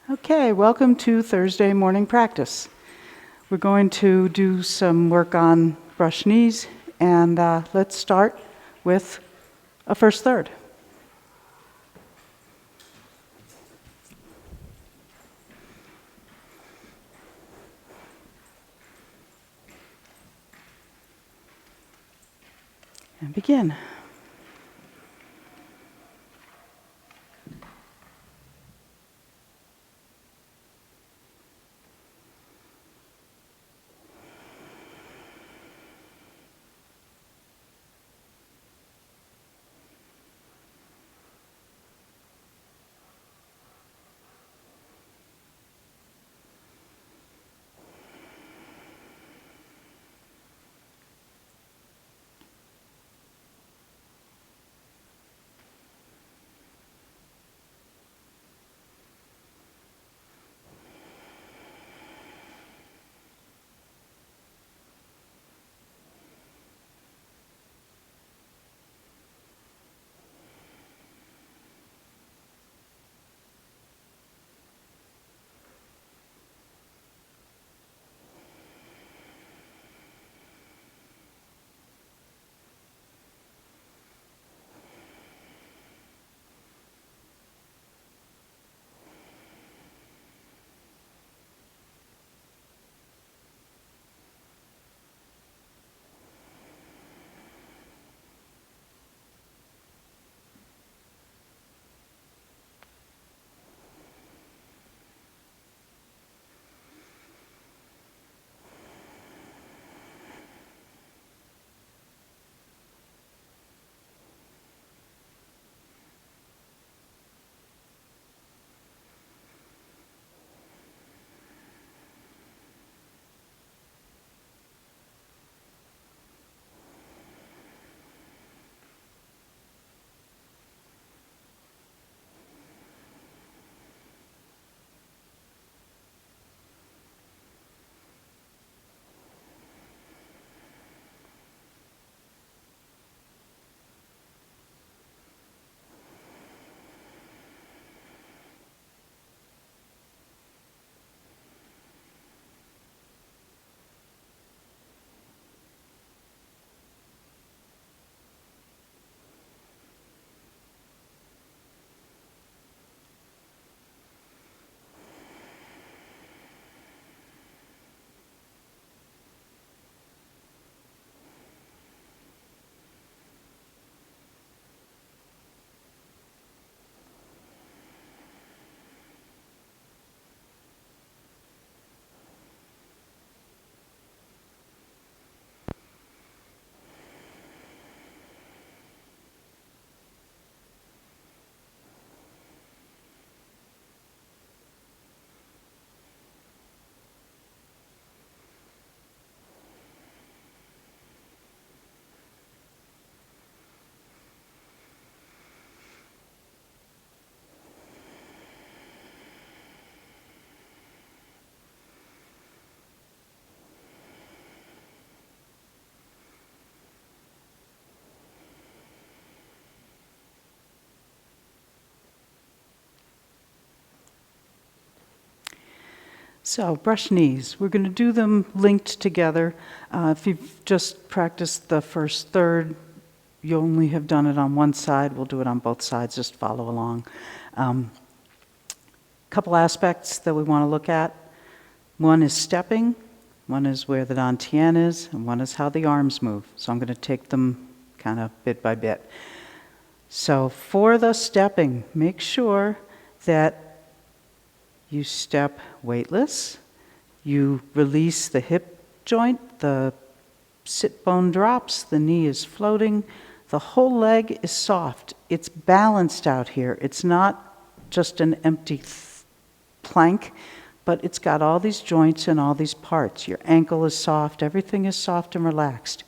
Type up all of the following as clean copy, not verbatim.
Okay, welcome to Thursday morning practice. We're going to do some work on brush knees, and let's start with a first third. And begin. So, brush knees. We're going to do them linked together. If you've just practiced the first third, you only have done it on one side. We'll do it on both sides. Just follow along. Couple aspects that we want to look at. One is stepping. One is where the dantian is, and one is how the arms move. So I'm going to take them kind of bit by bit. So for the stepping, make sure that you step weightless, you release the hip joint, the sit bone drops, the knee is floating, the whole leg is soft. It's balanced out here. It's not just an empty plank, but it's got all these joints and all these parts. Your ankle is soft, everything is soft and relaxed.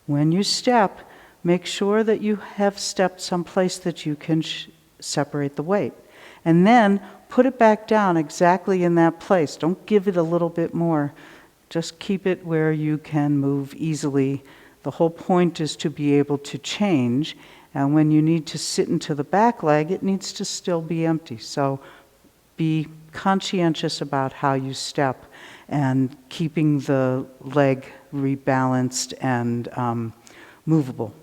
When you step, make sure that you have stepped someplace that you can separate the weight. And then put it back down exactly in that place. Don't give it a little bit more. Just keep it where you can move easily. The whole point is to be able to change. And when you need to sit into the back leg, it needs to still be empty. So be conscientious about how you step and keeping the leg rebalanced and movable.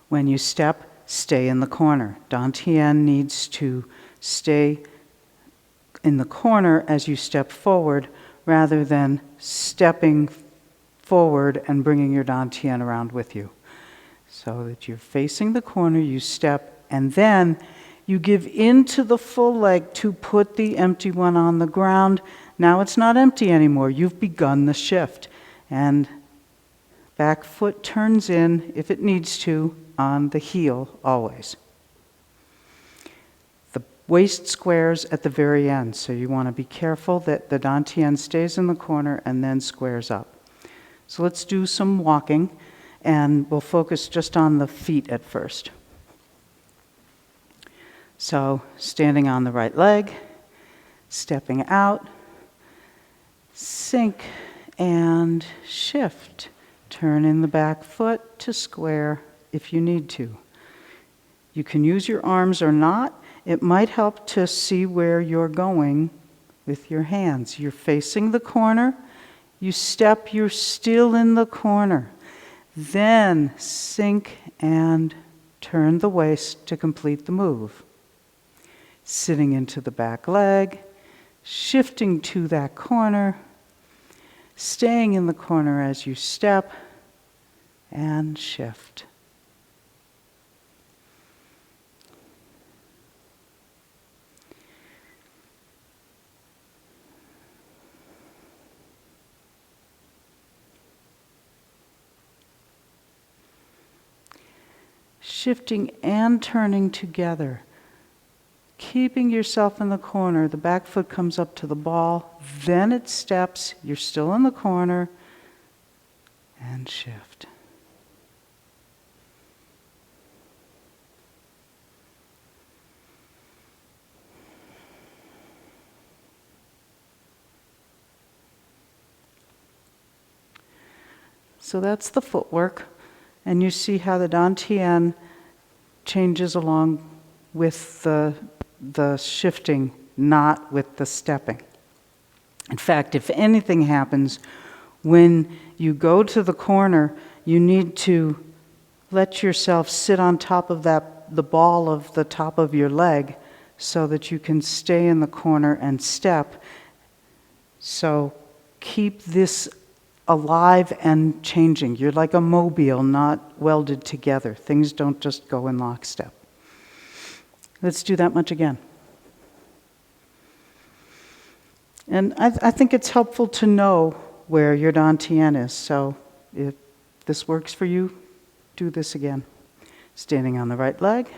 When you step, stay in the corner. Dantian needs to stay in the corner as you step forward rather than stepping forward and bringing your Dantian around with you. So that you're facing the corner, you step, and then you give into the full leg to put the empty one on the ground. Now it's not empty anymore. You've begun the shift. And back foot turns in, if it needs to, on the heel always. The waist squares at the very end, so you want to be careful that the Dantian stays in the corner and then squares up. So let's do some walking, and we'll focus just on the feet at first. So standing on the right leg, stepping out, sink and shift. Turn in the back foot to square if you need to. You can use your arms or not. It might help to see where you're going with your hands. You're facing the corner. You step, you're still in the corner. Then sink and turn the waist to complete the move. Sitting into the back leg, shifting to that corner, staying in the corner as you step, and shift. Shifting and turning together. Keeping yourself in the corner, the back foot comes up to the ball, then it steps, you're still in the corner, and shift. So that's the footwork, and you see how the Dantian changes along with the shifting, not with the stepping. In fact, if anything happens, when you go to the corner, you need to let yourself sit on top of the ball of the top of your leg so that you can stay in the corner and step. So keep this alive and changing. You're like a mobile, not welded together. Things don't just go in lockstep. Let's do that much again. And I think it's helpful to know where your Dantian is. So if this works for you, do this again. Standing on the right leg,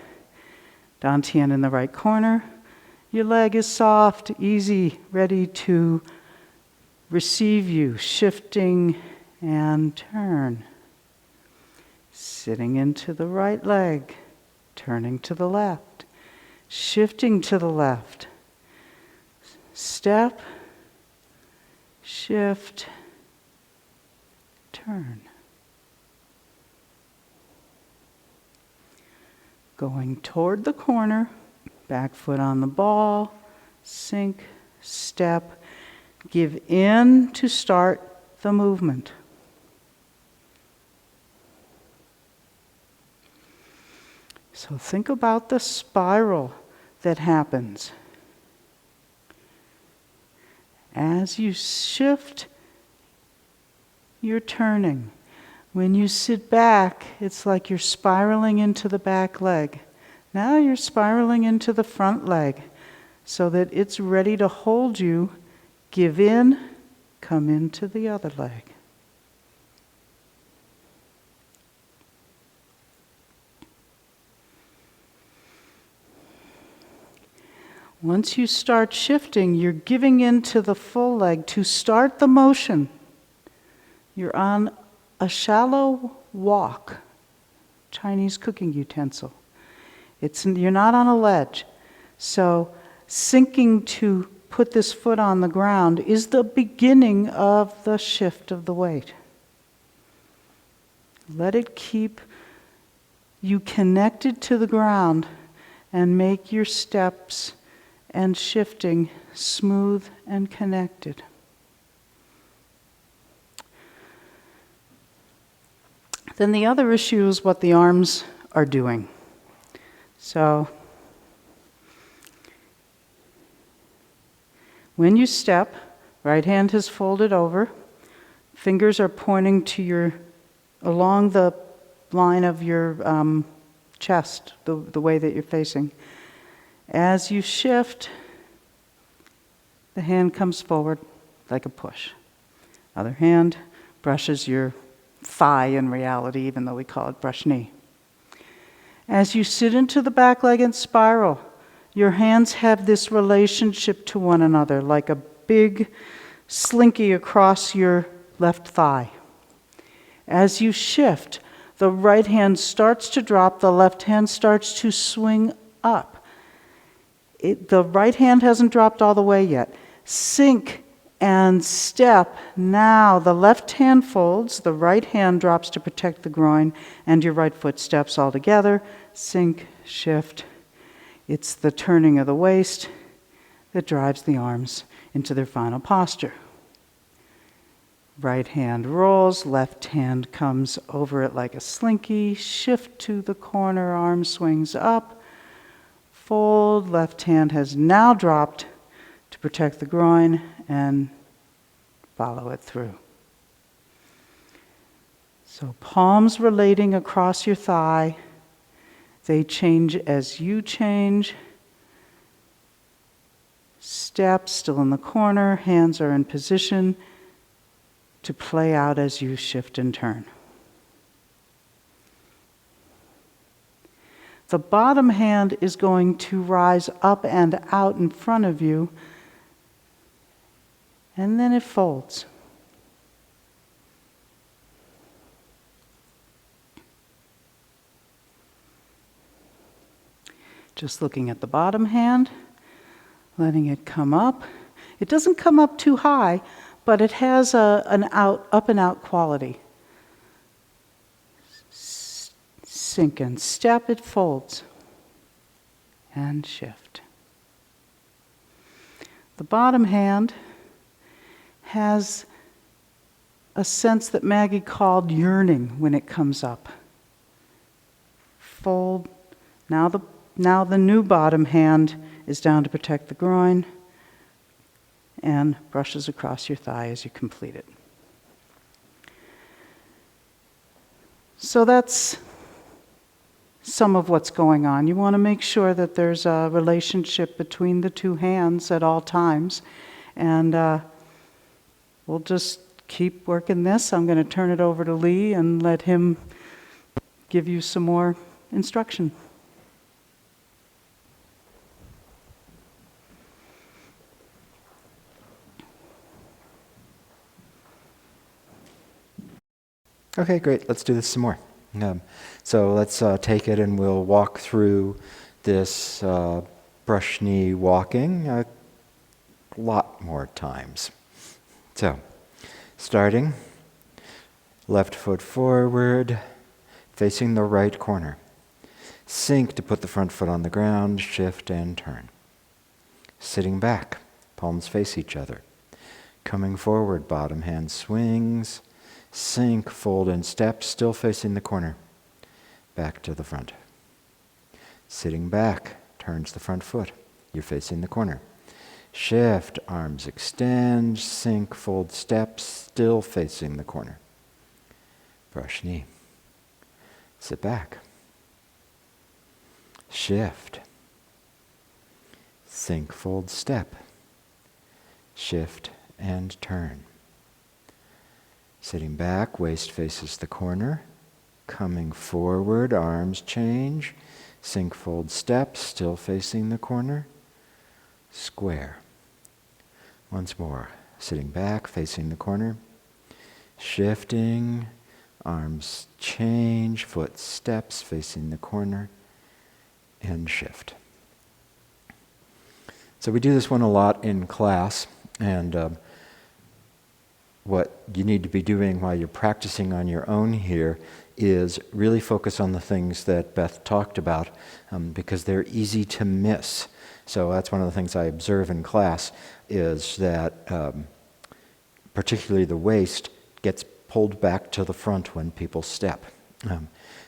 Dantian in the right corner. Your leg is soft, easy, ready to receive you. Shifting and turn. Sitting into the right leg, turning to the left. Shifting to the left. Step, shift, turn. Going toward the corner, back foot on the ball, sink, step, give in to start the movement. So think about the spiral that happens. As you shift, you're turning. When you sit back, it's like you're spiraling into the back leg. Now you're spiraling into the front leg so that it's ready to hold you. Give in, come into the other leg. Once you start shifting, you're giving into the full leg. To start the motion, you're on a shallow wok, Chinese cooking utensil. You're not on a ledge. So sinking to put this foot on the ground is the beginning of the shift of the weight. Let it keep you connected to the ground and make your steps and shifting, smooth and connected. Then the other issue is what the arms are doing. So when you step, right hand is folded over, fingers are pointing to along the line of your chest, the way that you're facing. As you shift, the hand comes forward like a push. Other hand brushes your thigh in reality, even though we call it brush knee. As you sit into the back leg and spiral, your hands have this relationship to one another, like a big slinky across your left thigh. As you shift, the right hand starts to drop, the left hand starts to swing up. The right hand hasn't dropped all the way yet. Sink and step. Now the left hand folds, the right hand drops to protect the groin, and your right foot steps all together. Sink, shift. It's the turning of the waist that drives the arms into their final posture. Right hand rolls, left hand comes over it like a slinky, shift to the corner, arm swings up, fold, left hand has now dropped to protect the groin, and follow it through. So palms relating across your thigh, they change as you change. Step still in the corner, hands are in position to play out as you shift and turn. The bottom hand is going to rise up and out in front of you, and then it folds. Just looking at the bottom hand, letting it come up. It doesn't come up too high, but it has an up and out quality. Sink and step, it folds. And shift. The bottom hand has a sense that Maggie called yearning when it comes up. Fold. Now the new bottom hand is down to protect the groin and brushes across your thigh as you complete it. So that's some of what's going on. You want to make sure that there's a relationship between the two hands at all times. And we'll just keep working this. I'm going to turn it over to Lee and let him give you some more instruction. Okay, great. Let's do this some more. So let's take it and we'll walk through this brush knee walking a lot more times. So, starting, left foot forward, facing the right corner. Sink to put the front foot on the ground, shift and turn. Sitting back, palms face each other. Coming forward, bottom hand swings. Sink, fold and step, still facing the corner. Back to the front. Sitting back, turns the front foot. You're facing the corner. Shift, arms extend, sink, fold, step, still facing the corner. Brush knee. Sit back. Shift. Sink, fold, step. Shift and turn. Sitting back, waist faces the corner. Coming forward, arms change. Sink, fold, step, still facing the corner. Square. Once more, sitting back, facing the corner. Shifting, arms change, foot steps, facing the corner. And shift. So we do this one a lot in class, and what you need to be doing while you're practicing on your own here is really focus on the things that Beth talked about, because they're easy to miss. So that's one of the things I observe in class is that particularly the waist gets pulled back to the front when people step.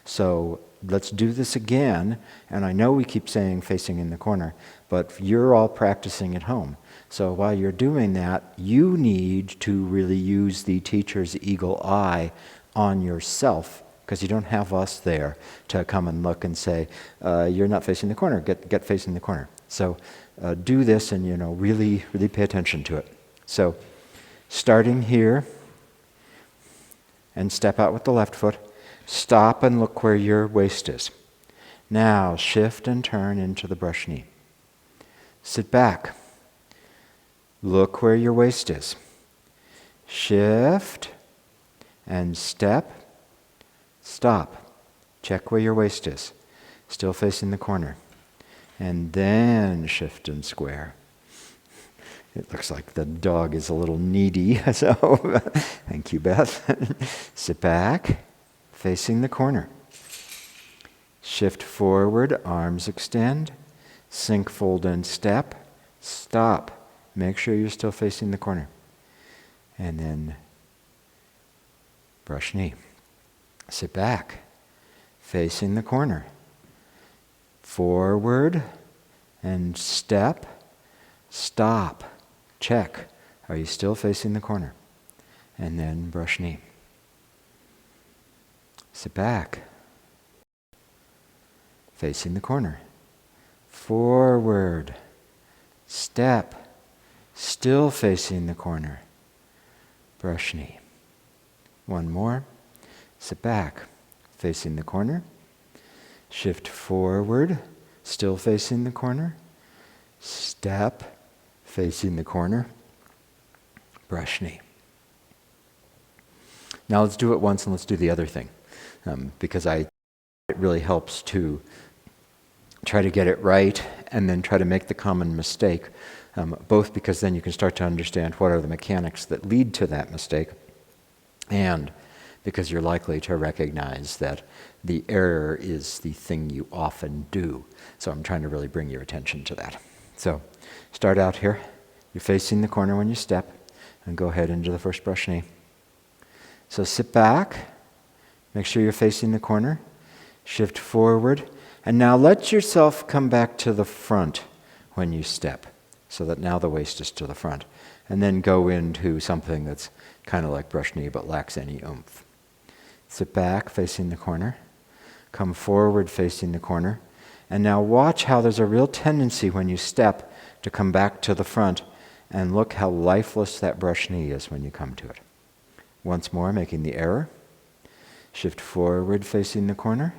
So let's do this again. And I know we keep saying facing in the corner, but you're all practicing at home. So while you're doing that, you need to really use the teacher's eagle eye on yourself, because you don't have us there to come and look and say, you're not facing the corner, get facing the corner. So do this and, really, really pay attention to it. So starting here, and step out with the left foot, stop and look where your waist is. Now shift and turn into the brush knee. Sit back. Look where your waist is. Shift and step. Stop. Check where your waist is. Still facing the corner. And then shift and square. It looks like the dog is a little needy, so thank you, Beth. Sit back, facing the corner. Shift forward, arms extend. Sink, fold, and step. Stop. Make sure you're still facing the corner. And then brush knee. Sit back, facing the corner. Forward and step. Stop. Check. Are you still facing the corner? And then brush knee. Sit back. Facing the corner. Forward. Step. Still facing the corner. Brush knee. One more. Sit back. Facing the corner. Shift forward. Still facing the corner. Step. Facing the corner. Brush knee. Now let's do it once and let's do the other thing. Because it really helps to try to get it right and then try to make the common mistake. Both because then you can start to understand what are the mechanics that lead to that mistake, and because you're likely to recognize that the error is the thing you often do. So I'm trying to really bring your attention to that. So start out here. You're facing the corner when you step, and go ahead into the first brush knee. So sit back. Make sure you're facing the corner. Shift forward. And now let yourself come back to the front when you step, so that now the waist is to the front. And then go into something that's kind of like brush knee but lacks any oomph. Sit back, facing the corner. Come forward, facing the corner. And now watch how there's a real tendency when you step to come back to the front, and look how lifeless that brush knee is when you come to it. Once more, making the error. Shift forward, facing the corner.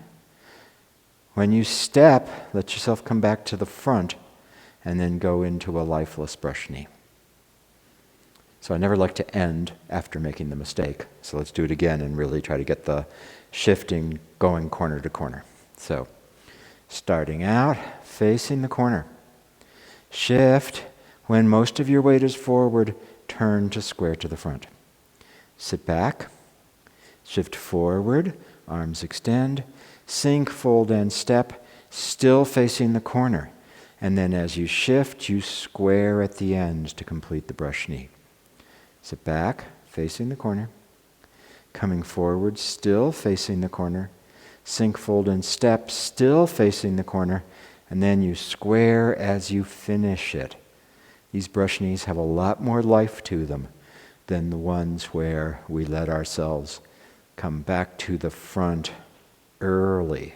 When you step, let yourself come back to the front, and then go into a lifeless brush knee. So I never like to end after making the mistake. So let's do it again and really try to get the shifting going corner to corner. So starting out, facing the corner. Shift. When most of your weight is forward, turn to square to the front. Sit back. Shift forward. Arms extend. Sink, fold, and step. Still facing the corner. And then as you shift, you square at the end to complete the brush knee. Sit back, facing the corner. Coming forward, still facing the corner. Sink, fold, and step, still facing the corner. And then you square as you finish it. These brush knees have a lot more life to them than the ones where we let ourselves come back to the front early.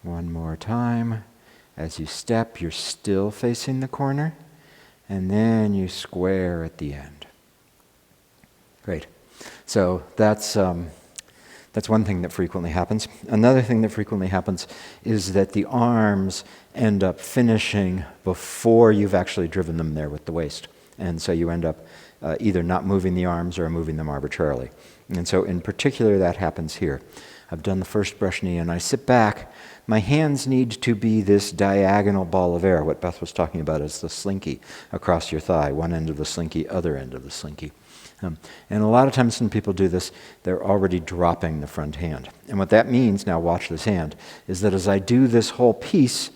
One more time. As you step, you're still facing the corner, and then you square at the end. Great. So that's one thing that frequently happens. Another thing that frequently happens is that the arms end up finishing before you've actually driven them there with the waist. And so you end up either not moving the arms or moving them arbitrarily. And so in particular, that happens here. I've done the first brush knee and I sit back. My hands need to be this diagonal ball of air. What Beth was talking about is the slinky across your thigh. One end of the slinky, other end of the slinky. And a lot of times when people do this, they're already dropping the front hand. And what that means, now watch this hand, is that as I do this whole piece,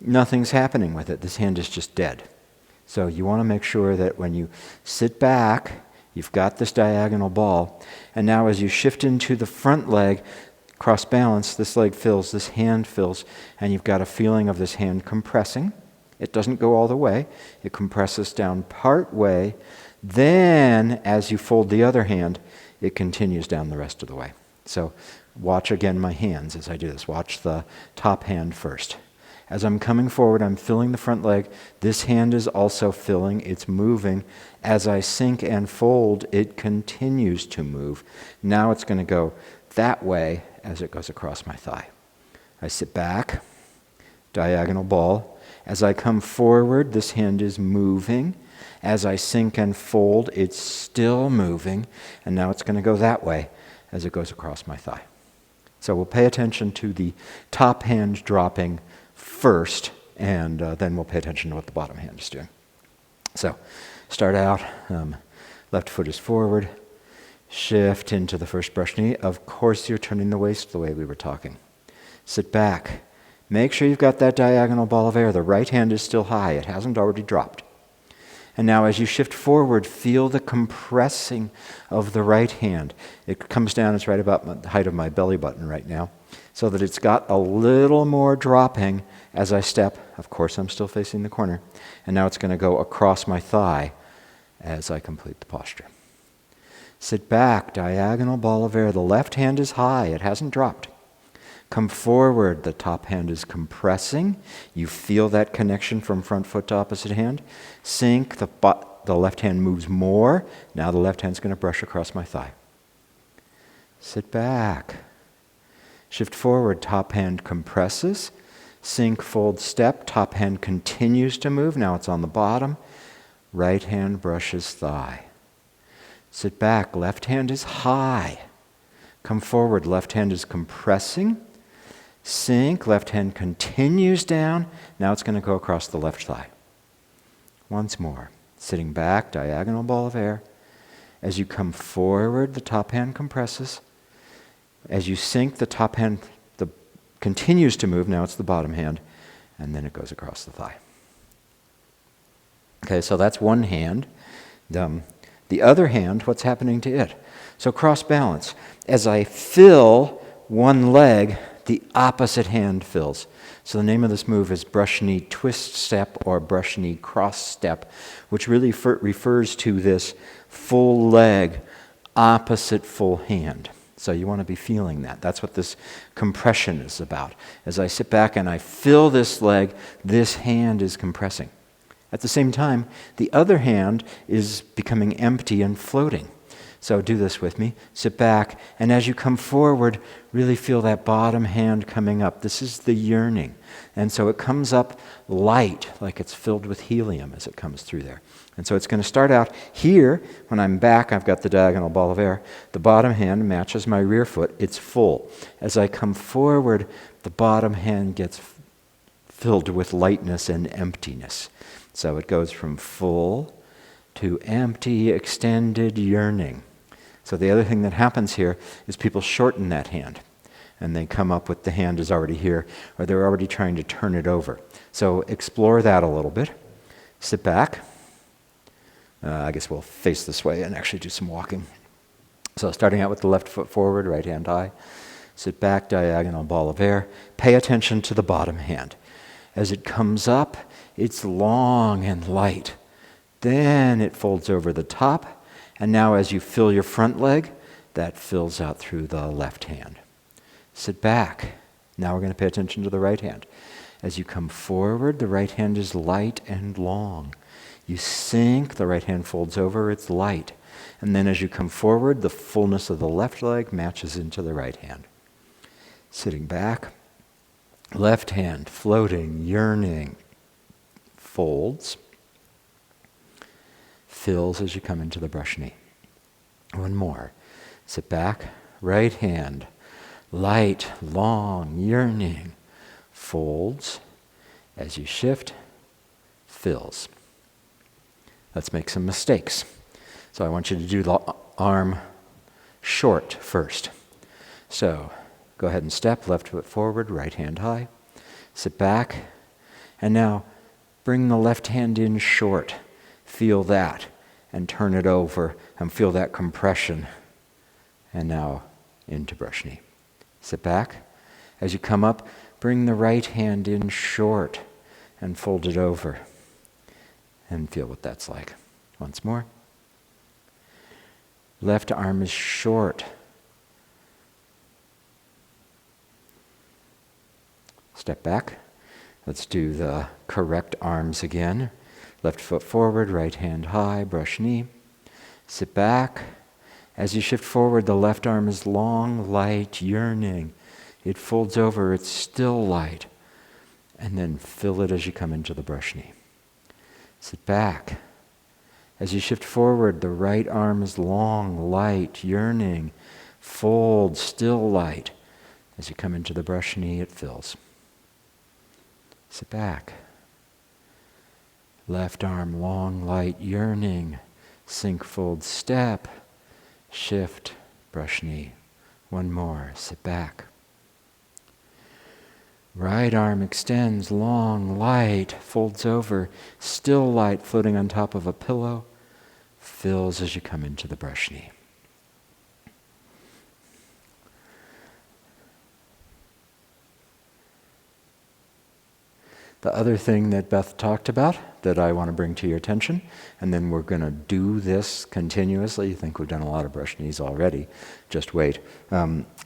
nothing's happening with it. This hand is just dead. So you want to make sure that when you sit back, you've got this diagonal ball, and now as you shift into the front leg, cross balance, this leg fills, this hand fills, and you've got a feeling of this hand compressing. It doesn't go all the way. It compresses down part way. Then, as you fold the other hand, it continues down the rest of the way. So watch again my hands as I do this. Watch the top hand first. As I'm coming forward, I'm filling the front leg. This hand is also filling. It's moving. As I sink and fold, it continues to move. Now it's going to go that way as it goes across my thigh. I sit back, diagonal ball. As I come forward, this hand is moving. As I sink and fold, it's still moving. And now it's going to go that way as it goes across my thigh. So we'll pay attention to the top hand dropping first, and then we'll pay attention to what the bottom hand is doing. So start out, left foot is forward, shift into the first brush knee. Of course you're turning the waist the way we were talking. Sit back. Make sure you've got that diagonal ball of air. The right hand is still high. It hasn't already dropped. And now as you shift forward, feel the compressing of the right hand. It comes down, it's right about the height of my belly button right now, so that it's got a little more dropping as I step. Of course, I'm still facing the corner. And now it's going to go across my thigh as I complete the posture. Sit back, diagonal ball of air. The left hand is high. It hasn't dropped. Come forward. The top hand is compressing. You feel that connection from front foot to opposite hand. Sink. The left hand moves more. Now the left hand's going to brush across my thigh. Sit back. Shift forward. Top hand compresses. Sink, fold, step. Top hand continues to move. Now it's on the bottom. Right hand brushes thigh. Sit back. Left hand is high. Come forward. Left hand is compressing. Sink. Left hand continues down. Now it's going to go across the left thigh. Once more. Sitting back, diagonal ball of air. As you come forward, the top hand compresses. As you sink, the top hand continues to move. Now it's the bottom hand. And then it goes across the thigh. Okay, so that's one hand. The other hand, what's happening to it? So cross balance. As I fill one leg, the opposite hand fills. So the name of this move is brush knee twist step or brush knee cross step, which really refers to this full leg, opposite full hand. So you want to be feeling that. That's what this compression is about. As I sit back and I fill this leg, this hand is compressing. At the same time, the other hand is becoming empty and floating. So do this with me. Sit back, and as you come forward, really feel that bottom hand coming up. This is the yearning. And so it comes up light, like it's filled with helium as it comes through there. And so it's going to start out here. When I'm back, I've got the diagonal ball of air. The bottom hand matches my rear foot. It's full. As I come forward, the bottom hand gets filled with lightness and emptiness. So it goes from full to empty, extended, yearning. So the other thing that happens here is people shorten that hand. And they come up with the hand is already here, or they're already trying to turn it over. So explore that a little bit. Sit back. I guess we'll face this way and actually do some walking. So starting out with the left foot forward, right hand high. Sit back, diagonal ball of air. Pay attention to the bottom hand. As it comes up, it's long and light. Then it folds over the top. And now as you fill your front leg, that fills out through the left hand. Sit back. Now we're going to pay attention to the right hand. As you come forward, the right hand is light and long. You sink, the right hand folds over, it's light. And then as you come forward, the fullness of the left leg matches into the right hand. Sitting back, left hand floating, yearning, folds, fills as you come into the brush knee. One more. Sit back, right hand, light, long, yearning, folds. As you shift, fills. Let's make some mistakes. So I want you to do the arm short first. So go ahead and step, left foot forward, right hand high. Sit back, and now bring the left hand in short. Feel that, and turn it over, and feel that compression. And now into brush knee. Sit back. As you come up, bring the right hand in short, and fold it over. And feel what that's like. Once more. Left arm is short. Step back. Let's do the correct arms again. Left foot forward, right hand high, brush knee. Sit back. As you shift forward, the left arm is long, light, yearning. It folds over, it's still light. And then fill it as you come into the brush knee. Sit back. As you shift forward, the right arm is long, light, yearning. Fold, still light. As you come into the brush knee, it fills. Sit back. Left arm long, light, yearning. Sink, fold, step. Shift, brush knee. One more. Sit back. Right arm extends, long, light, folds over, still light, floating on top of a pillow, fills as you come into the brush knee. The other thing that Beth talked about that I want to bring to your attention, and then we're going to do this continuously, you think we've done a lot of brush knees already, just wait,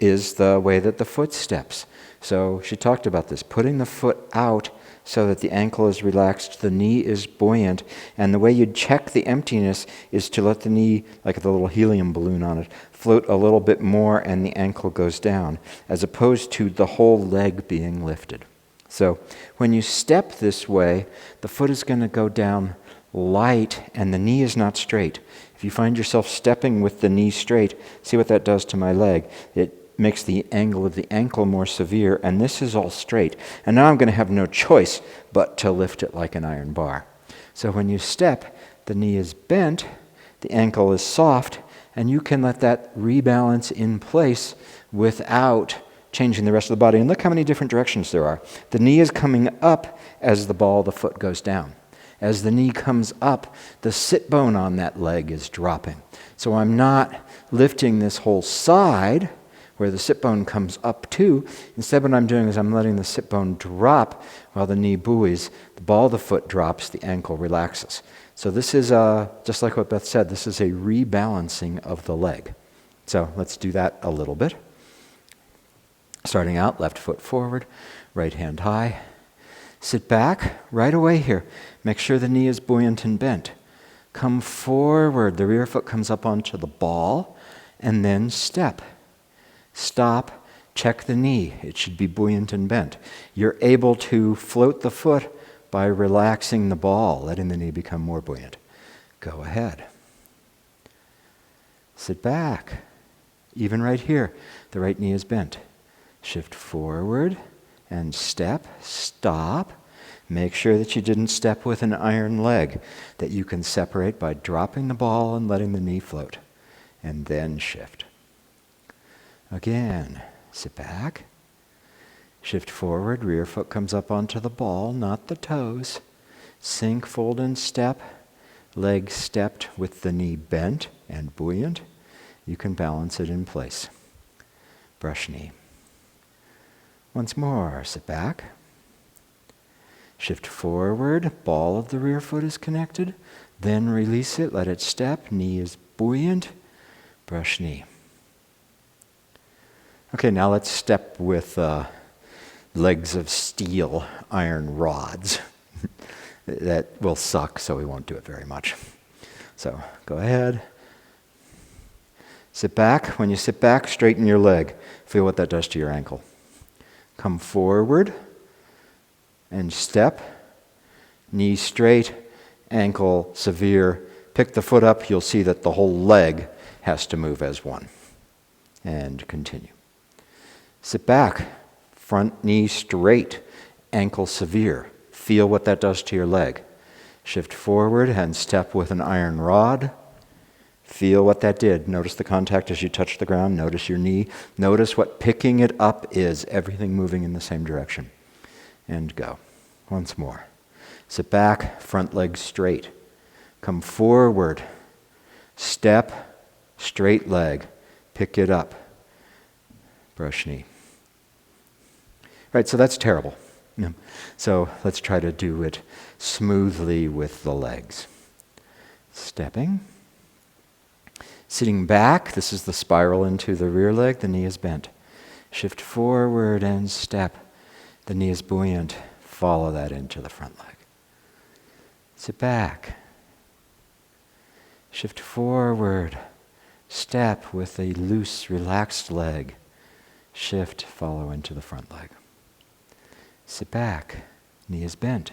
is the way that the foot steps. So she talked about this, putting the foot out so that the ankle is relaxed, the knee is buoyant, and the way you'd check the emptiness is to let the knee, like the little helium balloon on it, float a little bit more and the ankle goes down, as opposed to the whole leg being lifted. So when you step this way, the foot is going to go down light and the knee is not straight. If you find yourself stepping with the knee straight, see what that does to my leg. It makes the angle of the ankle more severe, and this is all straight. And now I'm going to have no choice but to lift it like an iron bar. So when you step, the knee is bent, the ankle is soft, and you can let that rebalance in place without changing the rest of the body. And look how many different directions there are. The knee is coming up as the ball of the foot goes down. As the knee comes up, the sit bone on that leg is dropping. So I'm not lifting this whole side where the sit bone comes up too. Instead, what I'm doing is I'm letting the sit bone drop while the knee buoys. The ball of the foot drops, the ankle relaxes. So this is, just like what Beth said, this is a rebalancing of the leg. So let's do that a little bit. Starting out, left foot forward, right hand high. Sit back right away here. Make sure the knee is buoyant and bent. Come forward. The rear foot comes up onto the ball, and then step. Stop. Check the knee. It should be buoyant and bent. You're able to float the foot by relaxing the ball, letting the knee become more buoyant. Go ahead. Sit back. Even right here, the right knee is bent. Shift forward and step, stop. Make sure that you didn't step with an iron leg, that you can separate by dropping the ball and letting the knee float. And then shift. Again, sit back. Shift forward, rear foot comes up onto the ball, not the toes. Sink, fold, and step. Leg stepped with the knee bent and buoyant. You can balance it in place. Brush knee. Once more, sit back. Shift forward, ball of the rear foot is connected. Then release it, let it step. Knee is buoyant. Brush knee. Okay, now let's step with legs of steel, iron rods. That will suck, so we won't do it very much. So go ahead. Sit back. When you sit back, straighten your leg. Feel what that does to your ankle. Come forward and step. Knee straight, ankle severe. Pick the foot up. You'll see that the whole leg has to move as one. And continue. Sit back. Front knee straight, ankle severe. Feel what that does to your leg. Shift forward and step with an iron rod. Feel what that did. Notice the contact as you touch the ground. Notice your knee. Notice what picking it up is. Everything moving in the same direction. And go. Once more. Sit back, front leg straight. Come forward. Step, straight leg. Pick it up. Brush knee. Right, so that's terrible. So let's try to do it smoothly with the legs. Stepping. Sitting back, this is the spiral into the rear leg, the knee is bent. Shift forward and step. The knee is buoyant. Follow that into the front leg. Sit back. Shift forward. Step with a loose, relaxed leg. Shift, follow into the front leg. Sit back. Knee is bent.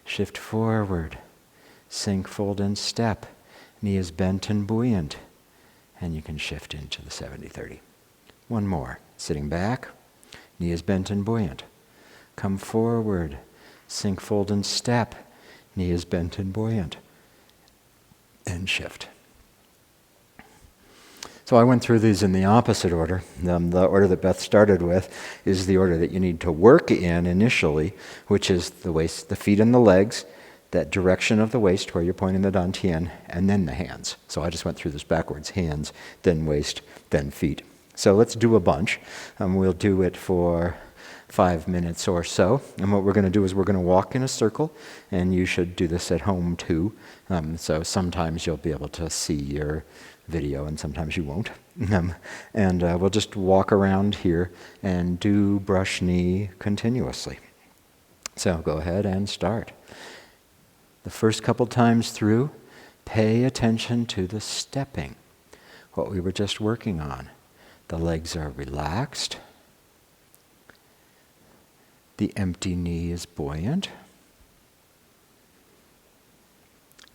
Shift forward. Sink, fold, and step. Knee is bent and buoyant. And you can shift into the 70-30. One more. Sitting back. Knee is bent and buoyant. Come forward. Sink, fold, and step. Knee is bent and buoyant. And shift. So I went through these in the opposite order. The order that Beth started with is the order that you need to work in initially, which is the waist, the feet and the legs, that direction of the waist where you're pointing the dantian, and then the hands. So I just went through this backwards. Hands, then waist, then feet. So let's do a bunch. We'll do it for 5 minutes or so. And what we're going to do is we're going to walk in a circle, and you should do this at home too. So sometimes you'll be able to see your video and sometimes you won't. And we'll just walk around here and do brush knee continuously. So go ahead and start. The first couple times through, pay attention to the stepping, what we were just working on. The legs are relaxed. The empty knee is buoyant.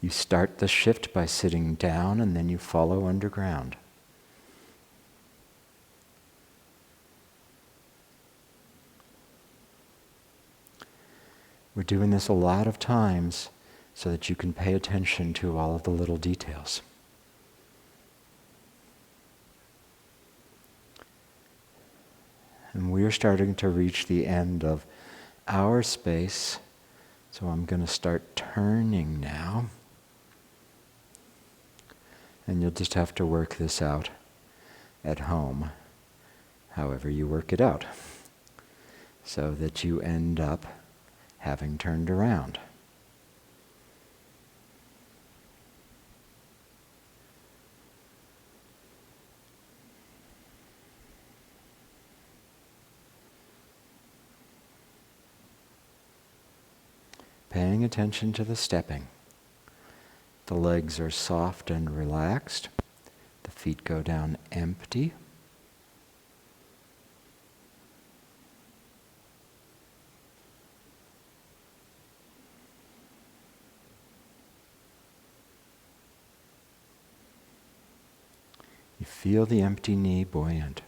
You start the shift by sitting down and then you follow underground. We're doing this a lot of times so that you can pay attention to all of the little details. And we're starting to reach the end of our space, so I'm going to start turning now. And you'll just have to work this out at home, however you work it out, so that you end up having turned around. Paying attention to the stepping. The legs are soft and relaxed. The feet go down empty. You feel the empty knee buoyant.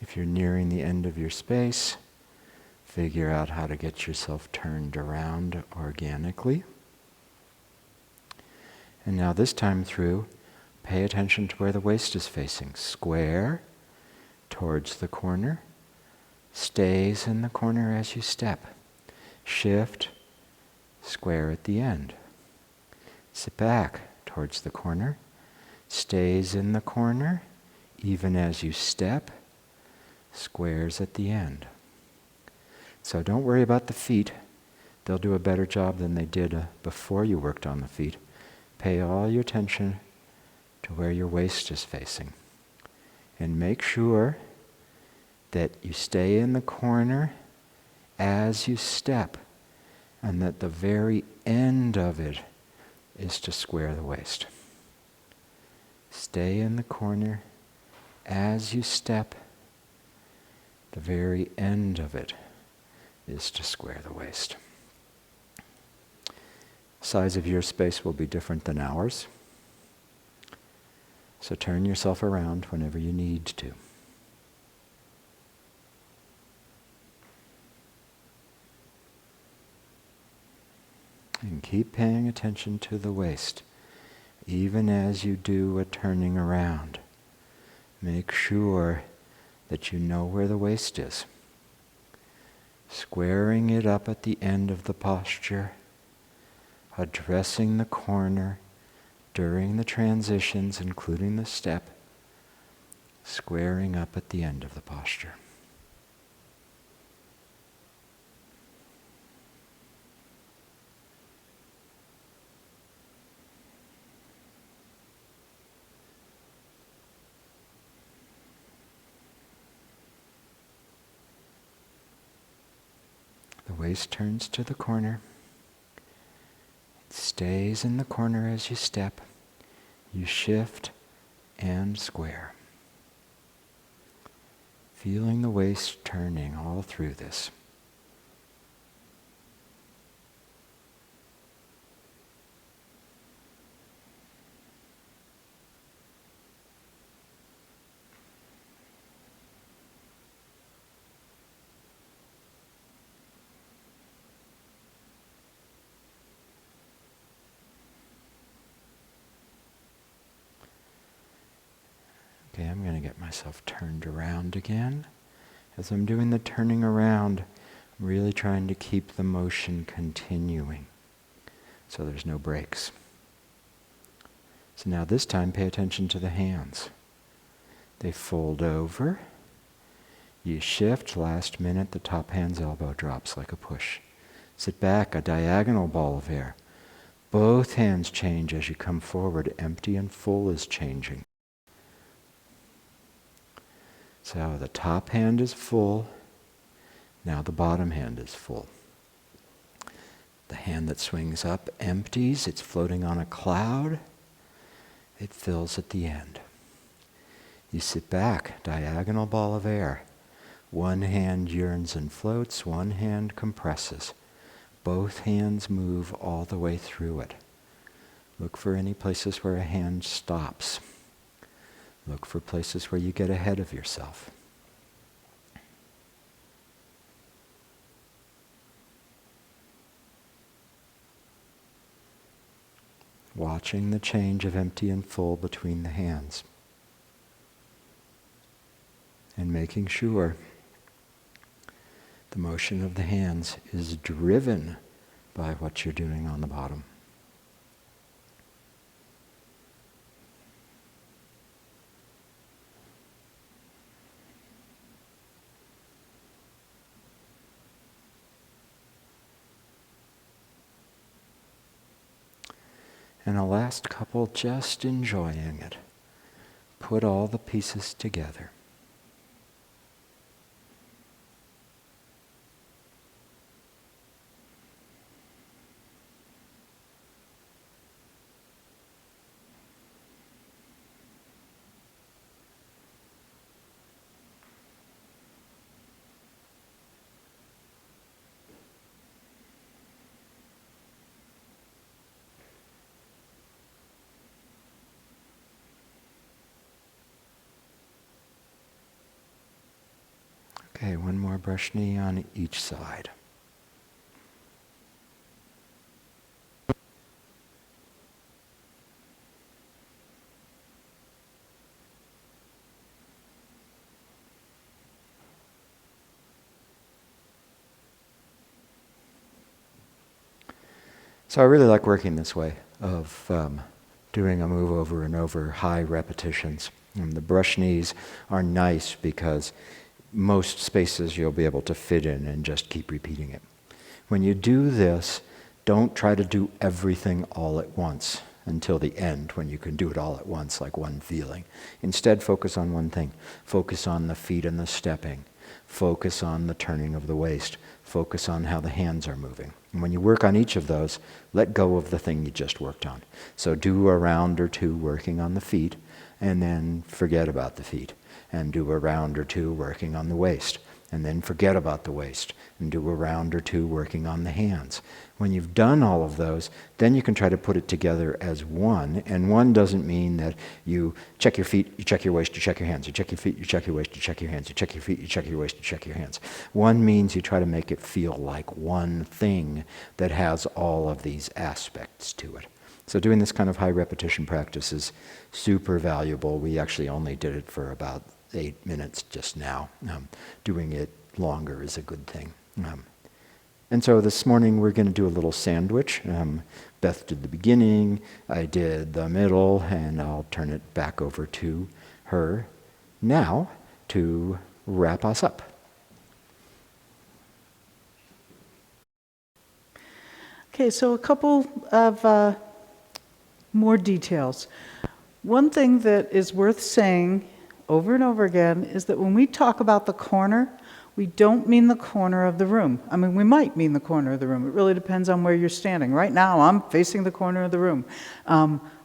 If you're nearing the end of your space, figure out how to get yourself turned around organically. And now this time through, pay attention to where the waist is facing. Square towards the corner, stays in the corner as you step. Shift, square at the end. Sit back towards the corner, stays in the corner, even as you step. Squares at the end. So don't worry about the feet. They'll do a better job than they did before you worked on the feet. Pay all your attention to where your waist is facing. And make sure that you stay in the corner as you step. and that the very end of it is to square the waist. Stay in the corner as you step. The very end of it is to square the waist. Size of your space will be different than ours. So turn yourself around whenever you need to. And keep paying attention to the waist, even as you do a turning around. Make sure that you know where the waist is. Squaring it up at the end of the posture, addressing the corner during the transitions, including the step, squaring up at the end of the posture. The waist turns to the corner. It stays in the corner as you step. You shift and square. Feeling the waist turning all through this. Okay, I'm going to get myself turned around again. As I'm doing the turning around, I'm really trying to keep the motion continuing so there's no breaks. So now this time, pay attention to the hands. They fold over. You shift, last minute, the top hand's elbow drops like a push. Sit back, a diagonal ball of air. Both hands change as you come forward. Empty and full is changing. So the top hand is full. Now the bottom hand is full. The hand that swings up empties. It's floating on a cloud. It fills at the end. You sit back, diagonal ball of air. One hand yearns and floats, one hand compresses. Both hands move all the way through it. Look for any places where a hand stops. Look for places where you get ahead of yourself. Watching the change of empty and full between the hands. And making sure the motion of the hands is driven by what you're doing on the bottom. And a last couple, just enjoying it. Put all the pieces together. Okay, one more brush knee on each side. So I really like working this way of doing a move over and over, high repetitions. And the brush knees are nice because most spaces you'll be able to fit in and just keep repeating it. When you do this, don't try to do everything all at once until the end when you can do it all at once like one feeling. Instead, focus on one thing. Focus on the feet and the stepping. Focus on the turning of the waist. Focus on how the hands are moving. And when you work on each of those, let go of the thing you just worked on. So do a round or two working on the feet, and then forget about the feet. And do a round or two working on the waist, and then forget about the waist. And do a round or two working on the hands. When you've done all of those, then you can try to put it together as one. And one doesn't mean that you check your feet, you check your waist, you check your hands. You check your feet, you check your waist, you check your hands. You check your feet, you check your waist, you check your hands. One means you try to make it feel like one thing that has all of these aspects to it. So doing this kind of high repetition practice is super valuable. We actually only did it for about 8 minutes just now. Doing it longer is a good thing. And so this morning we're going to do a little sandwich. Beth did the beginning, I did the middle, and I'll turn it back over to her now to wrap us up. Okay, so a couple of more details. One thing that is worth saying over and over again is that when we talk about the corner, we don't mean the corner of the room. I mean, we might mean the corner of the room. It really depends on where you're standing. Right now, I'm facing the corner of the room.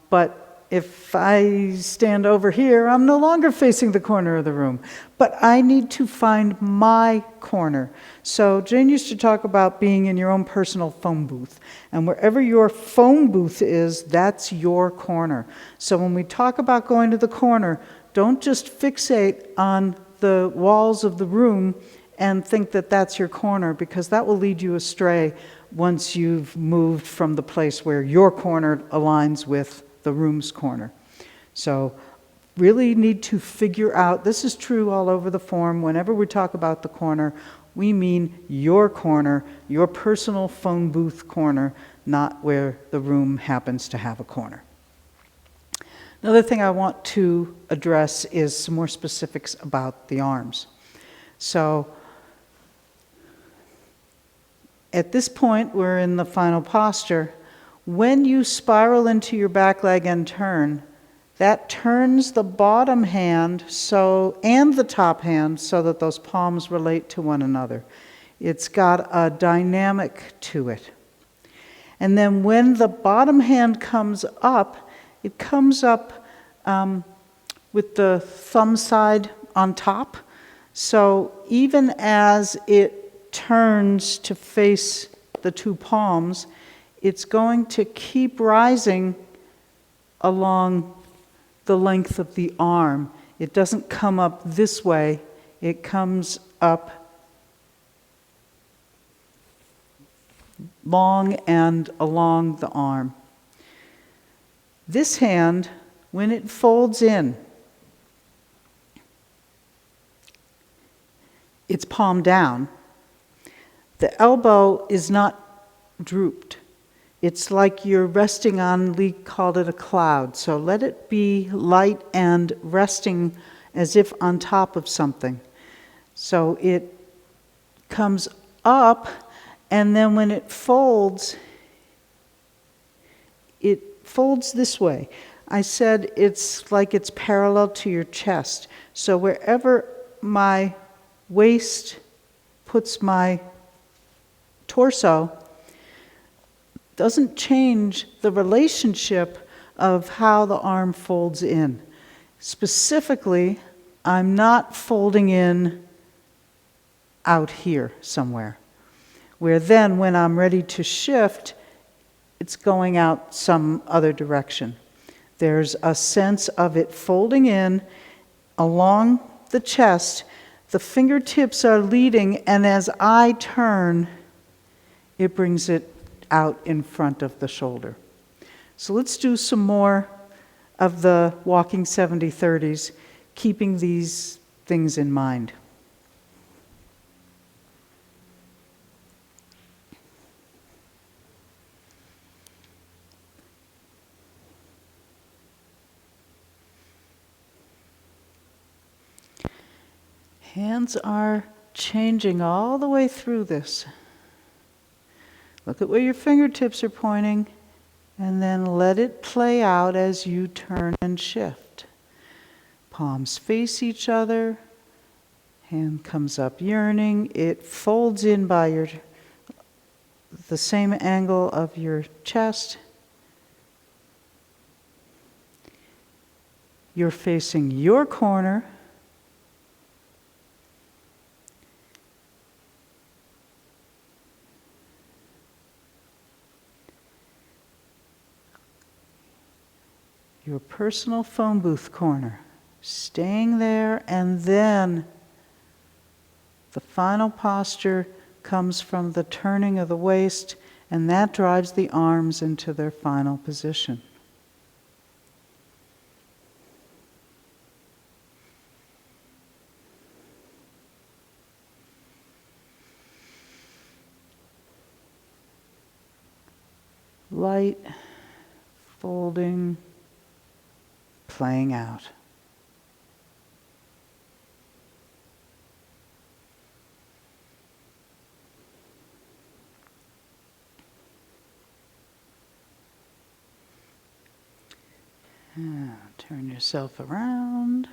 But if I stand over here, I'm no longer facing the corner of the room. But I need to find my corner. So Jane used to talk about being in your own personal phone booth. And wherever your phone booth is, that's your corner. So when we talk about going to the corner, don't just fixate on the walls of the room and think that that's your corner, because that will lead you astray once you've moved from the place where your corner aligns with the room's corner. So really need to figure out, this is true all over the form, whenever we talk about the corner, we mean your corner, your personal phone booth corner, not where the room happens to have a corner. Another thing I want to address is some more specifics about the arms. So at this point, we're in the final posture. When you spiral into your back leg and turn, that turns the bottom hand and the top hand so that those palms relate to one another. It's got a dynamic to it. And then when the bottom hand comes up, it comes up with the thumb side on top. So even as it turns to face the two palms, it's going to keep rising along the length of the arm. It doesn't come up this way, it comes up long and along the arm. This hand, when it folds in, it's palm down. The elbow is not drooped. It's like you're resting on, Lee called it a cloud. So let it be light and resting as if on top of something. So it comes up, and then when it folds this way. I said it's like it's parallel to your chest. So wherever my waist puts my torso, doesn't change the relationship of how the arm folds in. Specifically, I'm not folding in out here somewhere, where then when I'm ready to shift, it's going out some other direction. There's a sense of it folding in along the chest. The fingertips are leading, and as I turn, it brings it out in front of the shoulder. So let's do some more of the walking 70-30s, keeping these things in mind. Hands are changing all the way through this. Look at where your fingertips are pointing, and then let it play out as you turn and shift. Palms face each other, hand comes up yearning, it folds in by your the same angle of your chest. You're facing your corner. Your personal phone booth corner. Staying there, and then the final posture comes from the turning of the waist, and that drives the arms into their final position. Light, folding, playing out. Turn yourself around.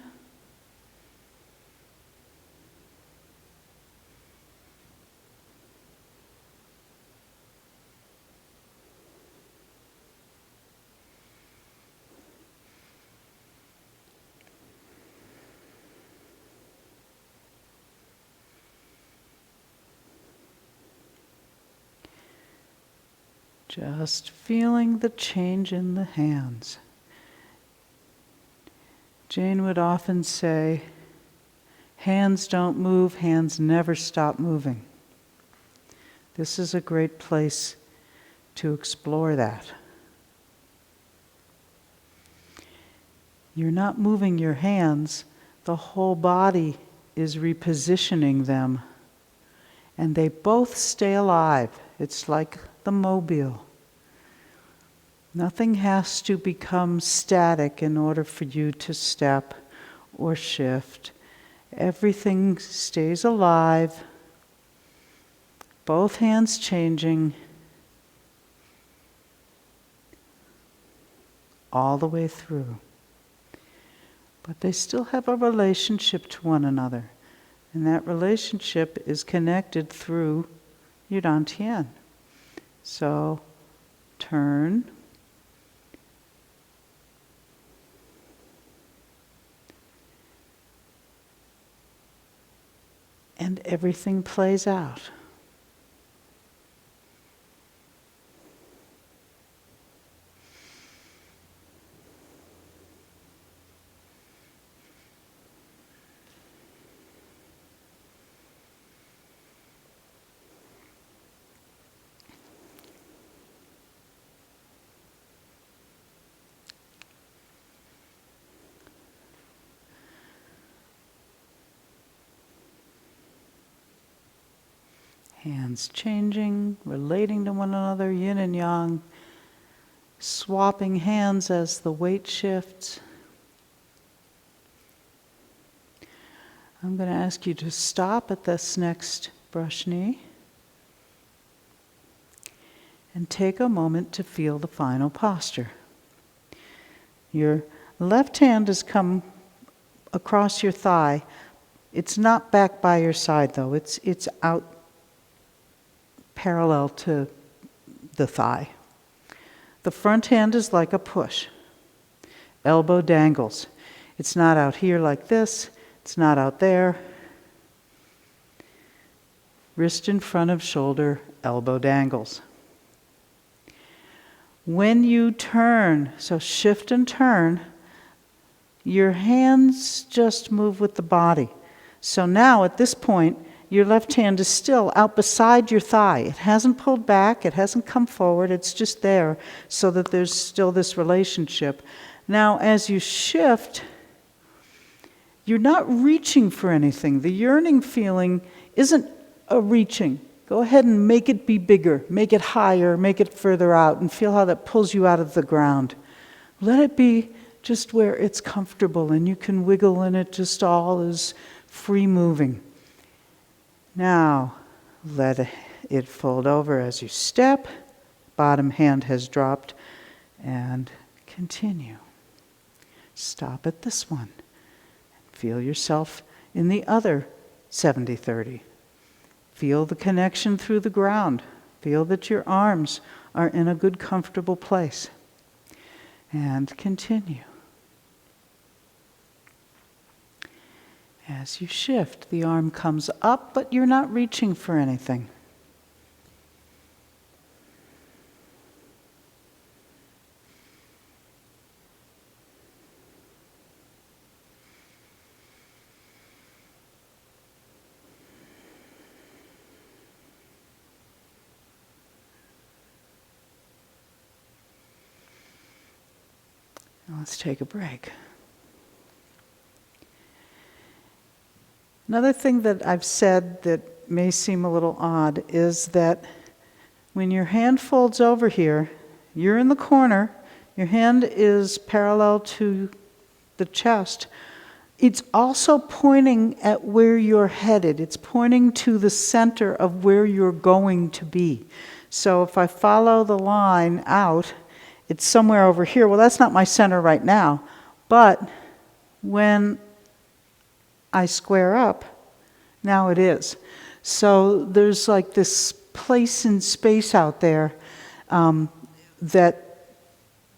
Just feeling the change in the hands. Jane would often say, hands don't move, hands never stop moving. This is a great place to explore that. You're not moving your hands, the whole body is repositioning them, and they both stay alive. It's like the mobile. Nothing has to become static in order for you to step or shift. Everything stays alive, both hands changing all the way through. But they still have a relationship to one another, and that relationship is connected through Yudantian. So, turn. And everything plays out. Hands changing, relating to one another, yin and yang, swapping hands as the weight shifts. I'm going to ask you to stop at this next brush knee and take a moment to feel the final posture. Your left hand has come across your thigh. It's not back by your side though, it's out parallel to the thigh. The front hand is like a push. Elbow dangles. It's not out here like this. It's not out there. Wrist in front of shoulder, elbow dangles. When you turn, so shift and turn, your hands just move with the body. So now at this point, your left hand is still out beside your thigh. It hasn't pulled back, it hasn't come forward, it's just there so that there's still this relationship. Now as you shift, you're not reaching for anything. The yearning feeling isn't a reaching. Go ahead and make it be bigger, make it higher, make it further out, and feel how that pulls you out of the ground. Let it be just where it's comfortable and you can wiggle and it just all is free moving. Now, let it fold over as you step. Bottom hand has dropped. And continue. Stop at this one. Feel yourself in the other 70-30. Feel the connection through the ground. Feel that your arms are in a good, comfortable place. And continue. As you shift, the arm comes up, but you're not reaching for anything. Now let's take a break. Another thing that I've said that may seem a little odd is that when your hand folds over here, you're in the corner, your hand is parallel to the chest. It's also pointing at where you're headed. It's pointing to the center of where you're going to be. So if I follow the line out, it's somewhere over here. Well, that's not my center right now. But when I square up, now it is. So there's like this place in space out there that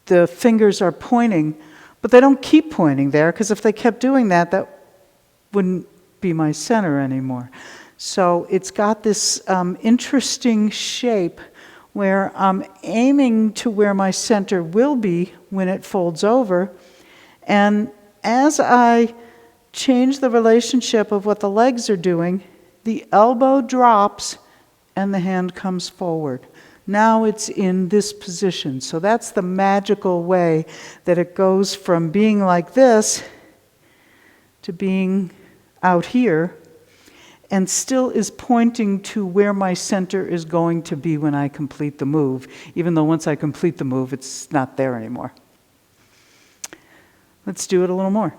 the fingers are pointing, but they don't keep pointing there, because if they kept doing that, that wouldn't be my center anymore. So it's got this interesting shape where I'm aiming to where my center will be when it folds over. And as I change the relationship of what the legs are doing, the elbow drops and the hand comes forward. Now it's in this position. So that's the magical way that it goes from being like this to being out here, and still is pointing to where my center is going to be when I complete the move, even though once I complete the move, it's not there anymore. Let's do it a little more.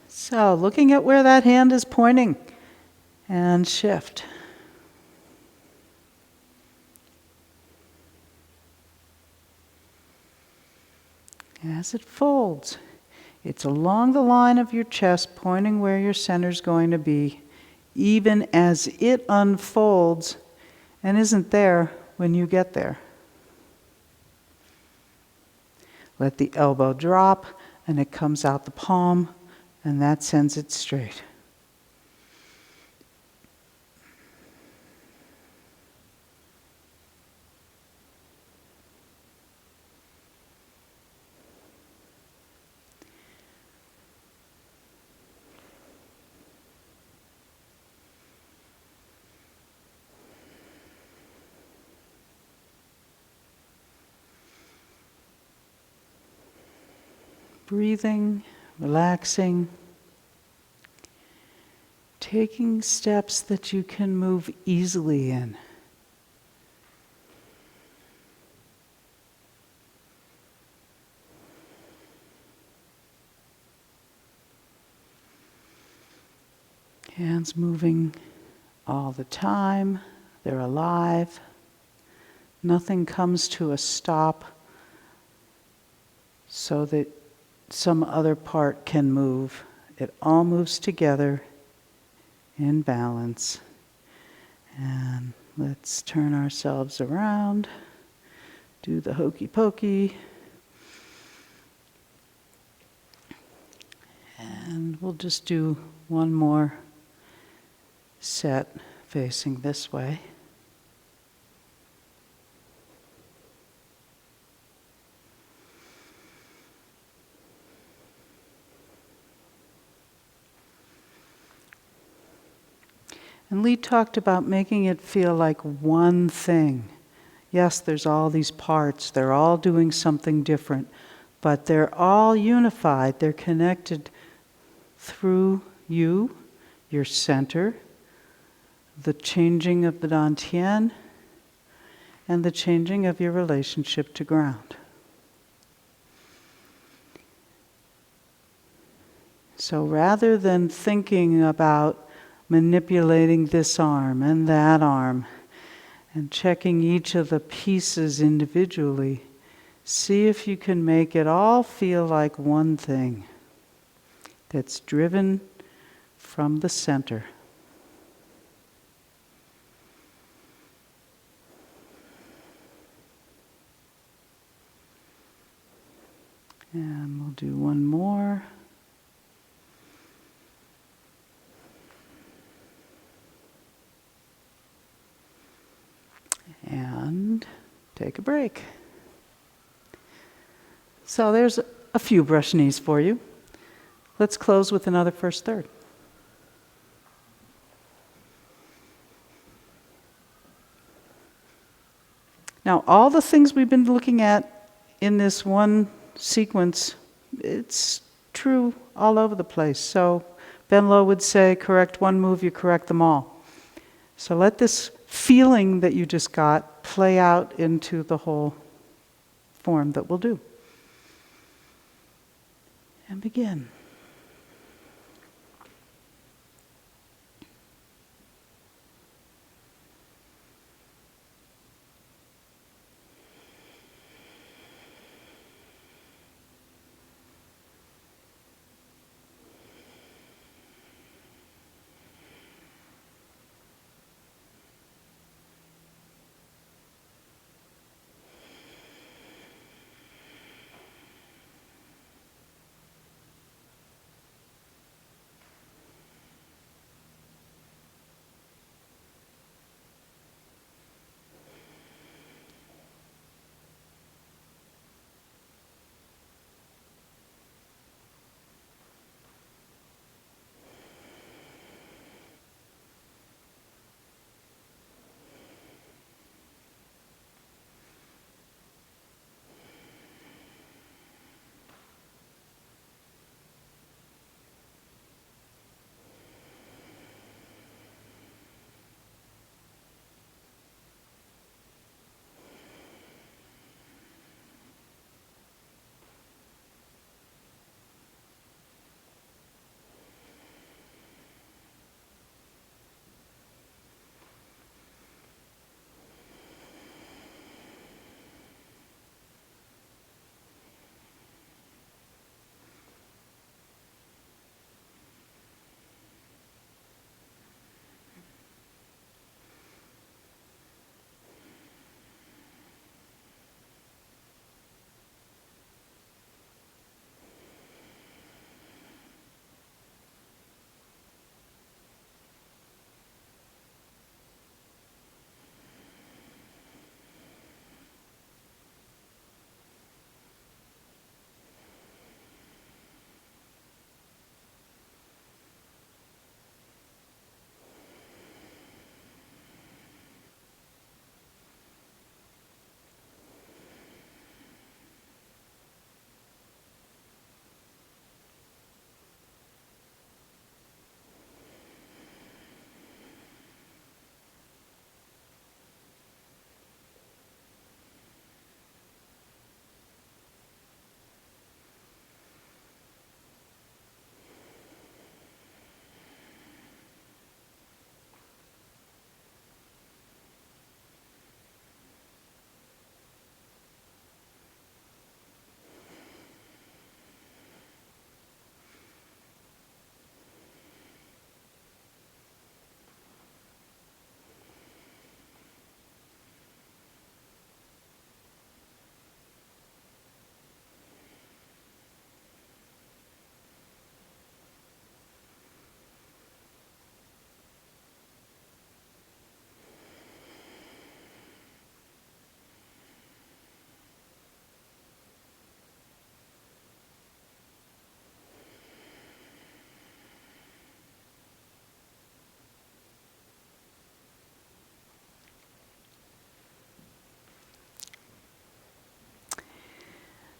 So, looking at where that hand is pointing, and shift. As it folds, it's along the line of your chest, pointing where your center's going to be, even as it unfolds and isn't there when you get there. Let the elbow drop, and it comes out the palm, and that sends it straight. Breathing, relaxing, taking steps that you can move easily in. Hands moving all the time, they're alive. Nothing comes to a stop so that some other part can move. It all moves together in balance. And let's turn ourselves around, do the hokey pokey. And we'll just do one more set facing this way. And Lee talked about making it feel like one thing. Yes, there's all these parts. They're all doing something different. But they're all unified. They're connected through you, your center, the changing of the dantian, and the changing of your relationship to ground. So rather than thinking about manipulating this arm and that arm and checking each of the pieces individually, see if you can make it all feel like one thing. that's driven from the center. And we'll do one more. And take a break. So there's a few brush knees for you. Let's close with another first third. Now, all the things we've been looking at in this one sequence, it's true all over the place. So Ben Lowe would say, correct one move, you correct them all. So let this feeling that you just got play out into the whole form that we'll do. And begin.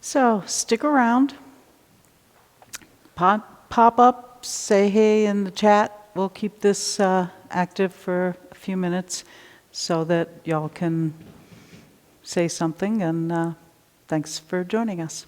So stick around, pop up, say hey in the chat. We'll keep this active for a few minutes so that y'all can say something, and thanks for joining us.